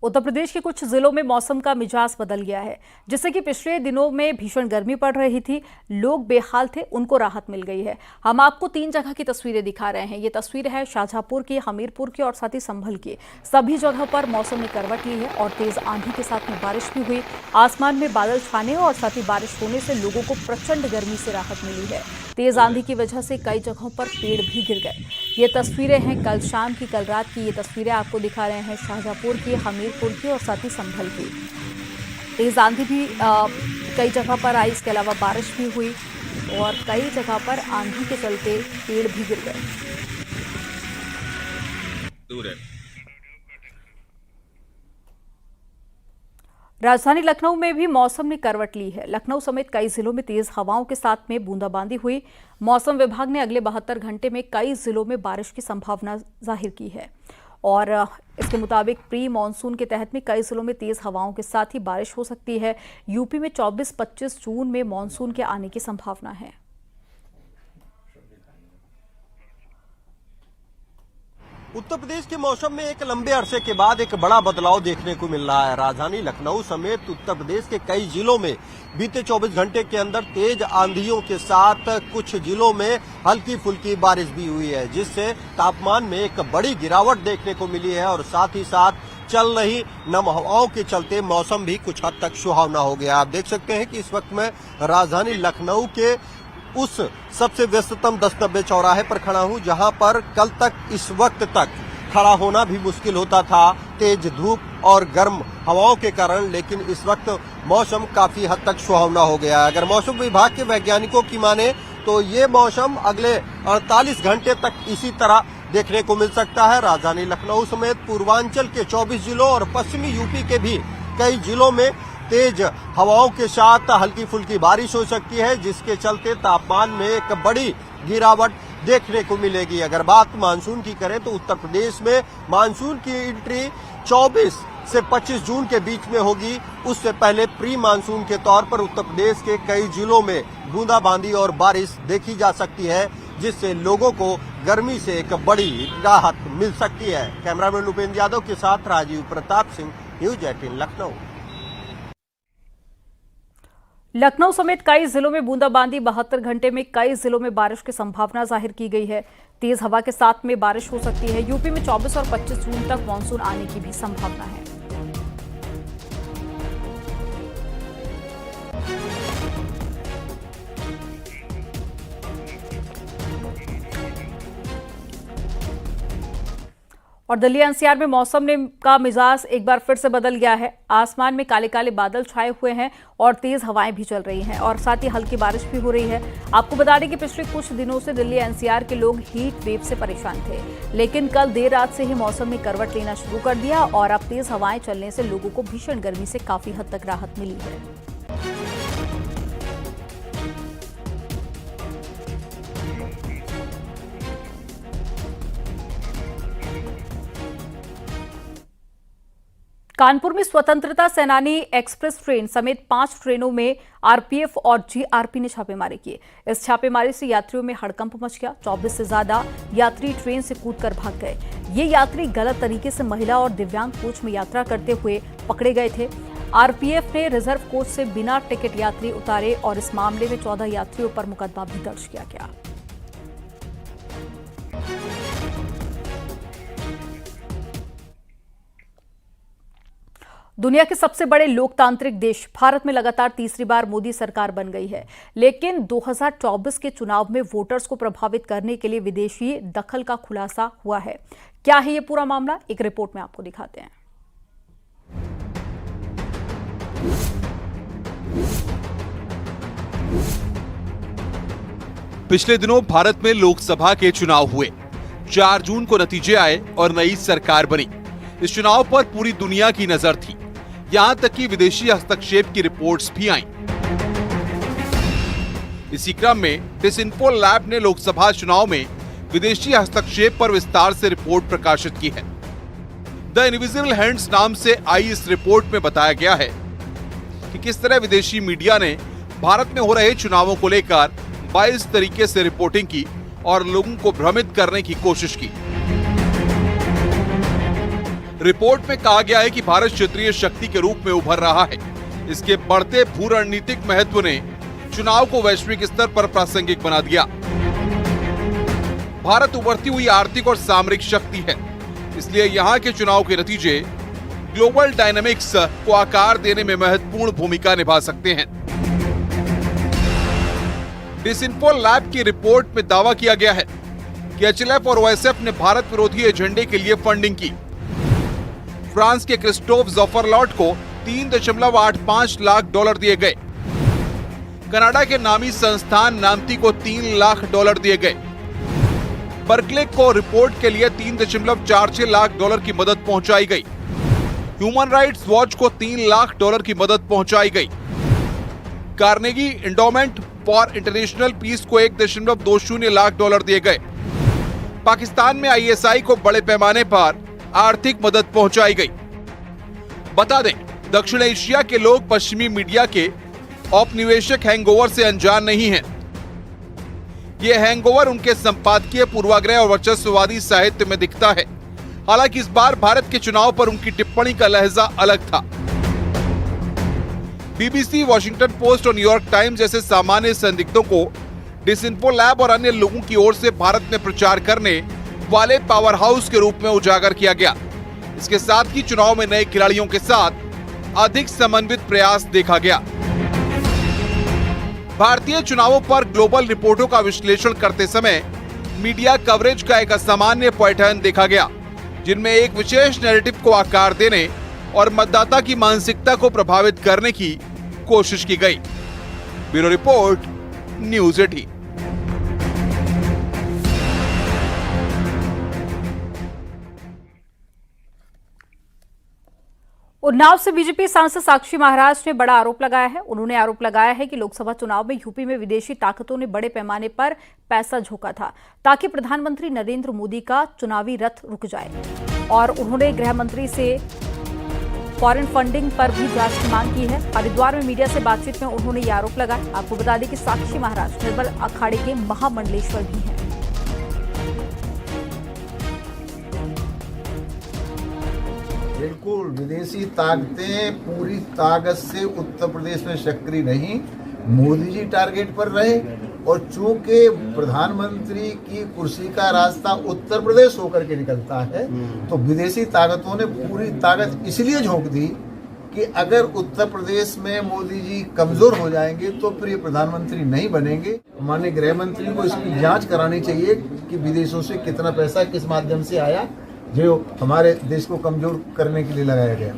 उत्तर प्रदेश के कुछ जिलों में मौसम का मिजाज बदल गया है। जिससे कि पिछले दिनों में भीषण गर्मी पड़ रही थी, लोग बेहाल थे, उनको राहत मिल गई है। हम आपको 3 जगह की तस्वीरें दिखा रहे हैं। ये तस्वीर है शाहजहांपुर की, हमीरपुर की और साथ ही संभल की। सभी जगहों पर मौसम ने करवट ली है और तेज आंधी के साथ में बारिश भी हुई। आसमान में बादल छाने और साथ ही बारिश होने से लोगों को प्रचंड गर्मी से राहत मिली है। तेज आंधी की वजह से कई जगहों पर पेड़ भी गिर गए। ये तस्वीरें हैं कल शाम की, कल रात की। ये तस्वीरें आपको दिखा रहे हैं शाहजहांपुर की, हमीरपुर की और साथ ही संभल की। तेज आंधी भी कई जगह पर आई, इसके अलावा बारिश भी हुई और कई जगह पर आंधी के चलते पेड़ भी गिर गए। राजधानी लखनऊ में भी मौसम ने करवट ली है। लखनऊ समेत कई जिलों में तेज हवाओं के साथ में बूंदाबांदी हुई। मौसम विभाग ने अगले 72 घंटे में कई जिलों में बारिश की संभावना जाहिर की है और इसके मुताबिक प्री मानसून के तहत में कई जिलों में तेज हवाओं के साथ ही बारिश हो सकती है। यूपी में 24-25 जून में मानसून के आने की संभावना है। उत्तर प्रदेश के मौसम में एक लंबे अरसे के बाद एक बड़ा बदलाव देखने को मिल रहा है। राजधानी लखनऊ समेत उत्तर प्रदेश के कई जिलों में बीते 24 घंटे के अंदर तेज आंधियों के साथ कुछ जिलों में हल्की फुल्की बारिश भी हुई है, जिससे तापमान में एक बड़ी गिरावट देखने को मिली है और साथ ही साथ चल रही नम हवाओं के चलते मौसम भी कुछ हद तक सुहावना हो गया। आप देख सकते हैं कि इस वक्त मैं राजधानी लखनऊ के उस सबसे व्यस्ततम 10 नब्बे चौराहे पर खड़ा हूं, जहां पर कल तक इस वक्त तक खड़ा होना भी मुश्किल होता था तेज धूप और गर्म हवाओं के कारण, लेकिन इस वक्त मौसम काफी हद तक सुहावना हो गया है। अगर मौसम विभाग के वैज्ञानिकों की माने तो ये मौसम अगले 48 घंटे तक इसी तरह देखने को मिल सकता है। राजधानी लखनऊ समेत पूर्वांचल के 24 जिलों और पश्चिमी यूपी के भी कई जिलों में तेज हवाओं के साथ हल्की फुल्की बारिश हो सकती है, जिसके चलते तापमान में एक बड़ी गिरावट देखने को मिलेगी। अगर बात मानसून की करें तो उत्तर प्रदेश में मानसून की एंट्री 24 से 25 जून के बीच में होगी। उससे पहले प्री मानसून के तौर पर उत्तर प्रदेश के कई जिलों में बूंदाबांदी और बारिश देखी जा सकती है, जिससे लोगों को गर्मी से एक बड़ी राहत मिल सकती है। कैमरामैन उपेंद्र यादव के साथ राजीव प्रताप सिंह, न्यूज 18 लखनऊ। लखनऊ समेत कई जिलों में बूंदाबांदी, 72 घंटे में कई जिलों में बारिश की संभावना जाहिर की गई है। तेज हवा के साथ में बारिश हो सकती है। यूपी में 24 और 25 जून तक मानसून आने की भी संभावना है। और दिल्ली एनसीआर में मौसम का मिजाज एक बार फिर से बदल गया है। आसमान में काले काले बादल छाए हुए हैं और तेज हवाएं भी चल रही हैं और साथ ही हल्की बारिश भी हो रही है। आपको बता दें कि पिछले कुछ दिनों से दिल्ली एनसीआर के लोग हीट वेव से परेशान थे, लेकिन कल देर रात से ही मौसम ने करवट लेना शुरू कर दिया और अब तेज हवाएं चलने से लोगों को भीषण गर्मी से काफी हद तक राहत मिली है। कानपुर में स्वतंत्रता सेनानी एक्सप्रेस ट्रेन समेत 5 ट्रेनों में आरपीएफ और जीआरपी ने छापेमारी की। इस छापेमारी से यात्रियों में हड़कंप मच गया। 24 से ज्यादा यात्री ट्रेन से कूदकर भाग गए। ये यात्री गलत तरीके से महिला और दिव्यांग कोच में यात्रा करते हुए पकड़े गए थे। आरपीएफ ने रिजर्व कोच से बिना टिकट यात्री उतारे और इस मामले में 14 यात्रियों पर मुकदमा भी दर्ज किया गया। दुनिया के सबसे बड़े लोकतांत्रिक देश भारत में लगातार तीसरी बार मोदी सरकार बन गई है, लेकिन 2024 के चुनाव में वोटर्स को प्रभावित करने के लिए विदेशी दखल का खुलासा हुआ है। क्या है ये पूरा मामला, एक रिपोर्ट में आपको दिखाते हैं। पिछले दिनों भारत में लोकसभा के चुनाव हुए। 4 जून को नतीजे आए और नई सरकार बनी। इस चुनाव पर पूरी दुनिया की नजर थी, यहां तक कि विदेशी हस्तक्षेप की रिपोर्ट्स भी आईं। इसी क्रम में डिसइंफो लैब ने लोकसभा चुनाव में विदेशी हस्तक्षेप पर विस्तार से रिपोर्ट प्रकाशित की है। द इनविजिबल हैंड्स नाम से आई इस रिपोर्ट में बताया गया है कि किस तरह विदेशी मीडिया ने भारत में हो रहे चुनावों को लेकर 22 तरीके से रिपोर्टिंग की और लोगों को भ्रमित करने की कोशिश की। रिपोर्ट में कहा गया है कि भारत क्षेत्रीय शक्ति के रूप में उभर रहा है। इसके बढ़ते भू रणनीतिक महत्व ने चुनाव को वैश्विक स्तर पर प्रासंगिक बना दिया। भारत उभरती हुई आर्थिक और सामरिक शक्ति है, इसलिए यहाँ के चुनाव के नतीजे ग्लोबल डायनामिक्स को आकार देने में महत्वपूर्ण भूमिका निभा सकते हैं। डिसइंफो लैब की रिपोर्ट में दावा किया गया है कि एचएलएफ और ओएसएफ ने भारत विरोधी एजेंडे के लिए फंडिंग की। फ्रांस के क्रिस्टोफ ज़ोफरलॉट को $3.85 लाख दिए गए। कनाडा के नामी संस्थान नामती को $3 लाख दिए गए। बर्कले को रिपोर्ट के लिए $3.46 लाख की मदद पहुंचाई गई। ह्यूमन राइट्स वॉच को $3 लाख की मदद पहुंचाई गई। Carnegie Endowment for International Peace को $1.20 लाख दिए गए। पाकिस्तान में आईएसआई को बड़े पैमाने पर आर्थिक मदद पहुंचाई गई। बता दें, दक्षिण एशिया के लोग पश्चिमी मीडिया के औपनिवेशिक हैंगओवर से अनजान नहीं हैं। ये हैंगओवर उनके संपादकीय पूर्वाग्रह और वर्चस्ववादी साहित्य में दिखता है। हालांकि इस बार भारत के चुनाव पर उनकी टिप्पणी का लहजा अलग था। बीबीसी, वॉशिंगटन पोस्ट और न्यूयॉर्क टाइम्स जैसे सामान्य संदिग्धों को डिसइंफो लैब और अन्य लोगों की ओर से भारत में प्रचार करने वाले पावर हाउस के रूप में उजागर किया गया। इसके साथ ही चुनाव में नए खिलाड़ियों के साथ अधिक समन्वित प्रयास देखा गया। भारतीय चुनावों पर ग्लोबल रिपोर्टों का विश्लेषण करते समय मीडिया कवरेज का एक असामान्य पैटर्न देखा गया, जिनमें एक विशेष नैरेटिव को आकार देने और मतदाता की मानसिकता को प्रभावित करने की कोशिश की गई। Bureau report, news 18। उन्नाव से बीजेपी सांसद साक्षी महाराज ने बड़ा आरोप लगाया है। उन्होंने आरोप लगाया है कि लोकसभा चुनाव में यूपी में विदेशी ताकतों ने बड़े पैमाने पर पैसा झोंका था ताकि प्रधानमंत्री नरेंद्र मोदी का चुनावी रथ रुक जाए। और उन्होंने गृह मंत्री से फॉरेन फंडिंग पर भी जांच की मांग की है। हरिद्वार में मीडिया से बातचीत में उन्होंने ये आरोप लगाया। आपको बता दें कि साक्षी महाराज निर्बल अखाड़े के महामंडलेश्वर भी हैं। बिल्कुल, विदेशी ताकतें पूरी ताकत से उत्तर प्रदेश में सक्रिय नहीं, मोदी जी टारगेट पर रहे। और चूंकि प्रधानमंत्री की कुर्सी का रास्ता उत्तर प्रदेश होकर के निकलता है, तो विदेशी ताकतों ने पूरी ताकत इसलिए झोंक दी कि अगर उत्तर प्रदेश में मोदी जी कमजोर हो जाएंगे तो फिर ये प्रधानमंत्री नहीं बनेंगे। माननीय गृह मंत्री को इसकी जांच करानी चाहिए कि विदेशों से कितना पैसा किस माध्यम से आया जो हमारे देश को कमजोर करने के लिए लगाया गया।